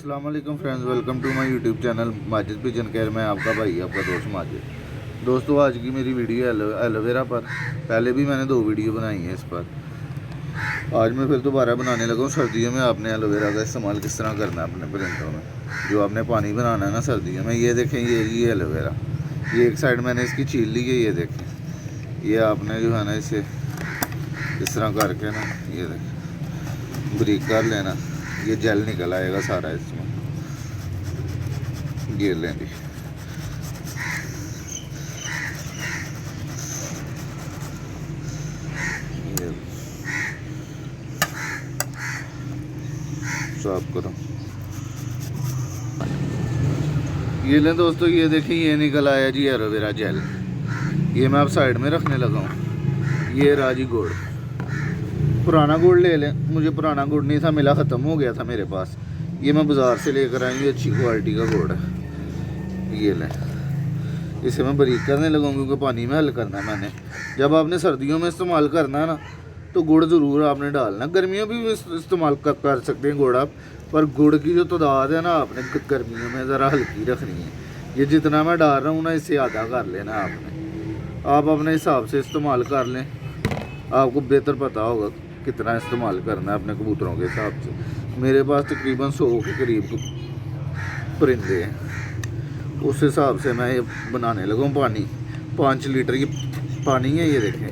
अस्सलाम वालेकुम friends, welcome to my YouTube channel Majid pigeon care में आपका भाई आपका दोस्त माजिद। दोस्तों, आज की मेरी वीडियो एलोवेरा पर। पहले भी मैंने 2 वीडियो बनाई है इस पर। आज मैं फिर दोबारा बनाने लगा हूँ। सर्दियों में आपने एलोवेरा का इस्तेमाल किस तरह करना है अपने परिंदों में। जो आपने पानी बनाना है ना सर्दियों में, ये देखें, ये एलोवेरा, ये एक साइड मैंने इसकी छील ली है। ये देखें, ये आपने जो है ना इसे इस तरह करके ना, ये देखें, ब्रीक कर लेना। ये जेल निकल आएगा सारा इसमें। ये लें जी, ये साफ करो। ये लें दोस्तों, ये देखें, ये निकल आया जी एलोवेरा जेल। ये मैं अब साइड में रखने लगा हूँ। ये राजी गुड़, पुराना गुड़ ले लें। मुझे पुराना गुड़ नहीं था मिला, ख़त्म हो गया था मेरे पास। ये मैं बाज़ार से लेकर आई हूँ, अच्छी क्वालिटी का गुड़ है। ये लें, इसे मैं बारीक करने लगा हूँ क्योंकि पानी में हल करना है मैंने। जब आपने सर्दियों में इस्तेमाल करना है ना, तो गुड़ ज़रूर आपने डालना। गर्मियों भी इस्तेमाल कर सकते हैं गुड़ आप, पर गुड़ की जो तादाद है ना, आपने गर्मियों में ज़रा हल्की रखनी है। ये जितना मैं डाल रहा हूँ ना, इससे आधा कर लेना आपने। आप अपने हिसाब से इस्तेमाल कर लें, आपको बेहतर पता होगा कितना इस्तेमाल करना है अपने कबूतरों के हिसाब से। मेरे पास तकरीबन 100 के करीब परिंदे हैं, उस हिसाब से मैं ये बनाने लगा हूँ। पानी 5 लीटर की पानी है। ये देखें,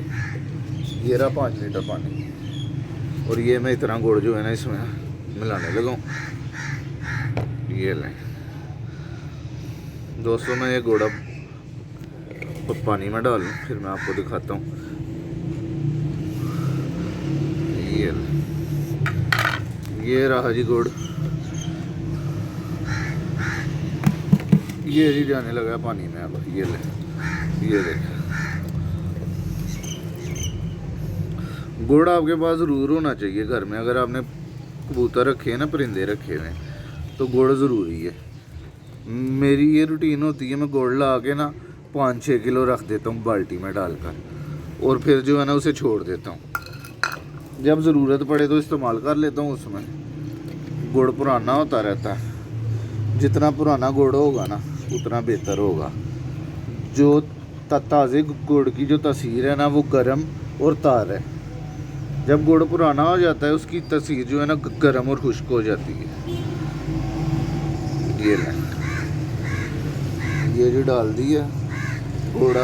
ये रहा 5 लीटर पानी, और ये मैं इतना गुड़ जो है ना इसमें मिलाने लगा हूँ। ये लें दोस्तों, मैं ये गुड़ अब पानी में डालूँ, फिर मैं आपको दिखाता हूँ। ये रहा जी गुड़, ये जी जाने लगा पानी में अब। ये ले, ये देख, गुड़ आपके पास ज़रूर होना चाहिए घर में। अगर आपने कबूतर रखे हैं ना, परिंदे रखे हुए हैं, तो गुड़ ज़रूरी है। मेरी ये रूटीन होती है, मैं गुड़ ला के ना 5-6 किलो रख देता हूँ बाल्टी में डालकर, और फिर जो है ना उसे छोड़ देता हूँ। जब ज़रूरत पड़े तो इस्तेमाल कर लेता हूँ उसमें। गुड़ पुराना होता रहता है, जितना पुराना गुड़ होगा ना उतना बेहतर होगा। जो ताज़े गुड़ की जो तासीर है ना, वो गर्म और तार है। जब गुड़ पुराना हो जाता है, उसकी तासीर जो है ना गर्म और खुश्क हो जाती है। ये ले, ये जो डाल दी है गुड़,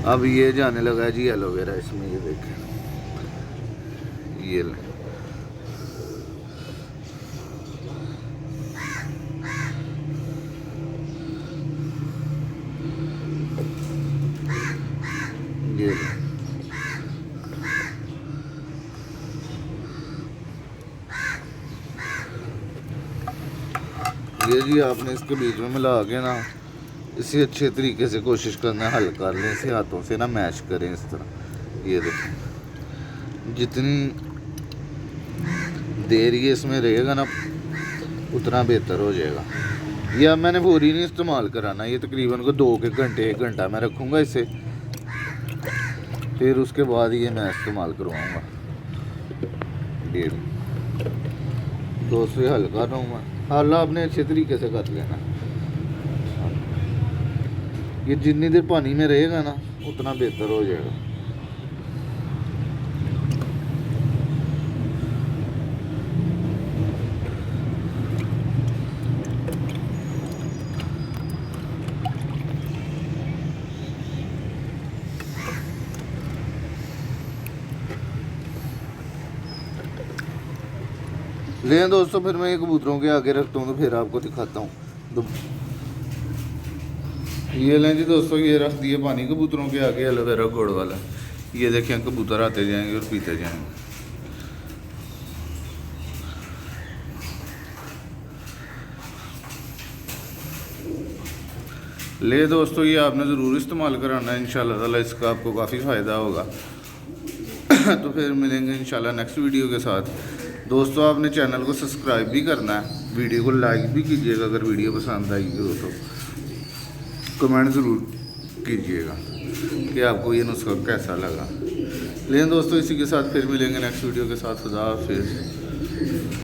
अब ये जाने लगा है जी एलोवेरा इसमें। ये देखें, ये ले, ये जी आपने इसके बीच में मिला के ना, इसे अच्छे तरीके से कोशिश करना है हल कर लें। इसे हाथों से ना मैश करें इस तरह। ये देखें, जितनी देर ये इसमें रहेगा ना, उतना बेहतर हो जाएगा। ये अब मैंने पूरी नहीं इस्तेमाल कराना, ये तकरीबन को 2 घंटे 1 घंटा मैं रखूँगा इसे, फिर उसके बाद ये मैं इस्तेमाल करवाऊँगा। ये दोस्तों, हल कर रहा हूँ मैं। हल आपने अच्छे तरीके से कर लेना। ये जितनी देर पानी में रहेगा ना, उतना बेहतर हो जाएगा। लें दोस्तों, फिर मैं ये कबूतरों के आगे रखता हूँ, तो फिर आपको दिखाता हूँ। ये लें जी दोस्तों, ये रख दिए पानी कबूतरों के आगे एलोवेरा गुड़ वाला। ये देखें, कबूतर आते जाएंगे और पीते जाएंगे। ले दोस्तों, ये आपने ज़रूर इस्तेमाल कराना है। इंशाल्लाह ताला इसका आपको काफ़ी फ़ायदा होगा। तो फिर मिलेंगे इंशाल्लाह नेक्स्ट वीडियो के साथ। दोस्तों, आपने चैनल को सब्सक्राइब भी करना है, वीडियो को लाइक भी कीजिएगा। अगर वीडियो पसंद आएगी हो तो कमेंट ज़रूर कीजिएगा कि आपको ये नुस्खा कैसा लगा। लेकिन दोस्तों, इसी के साथ फिर मिलेंगे नेक्स्ट वीडियो के साथ। खुदा हाफिज़।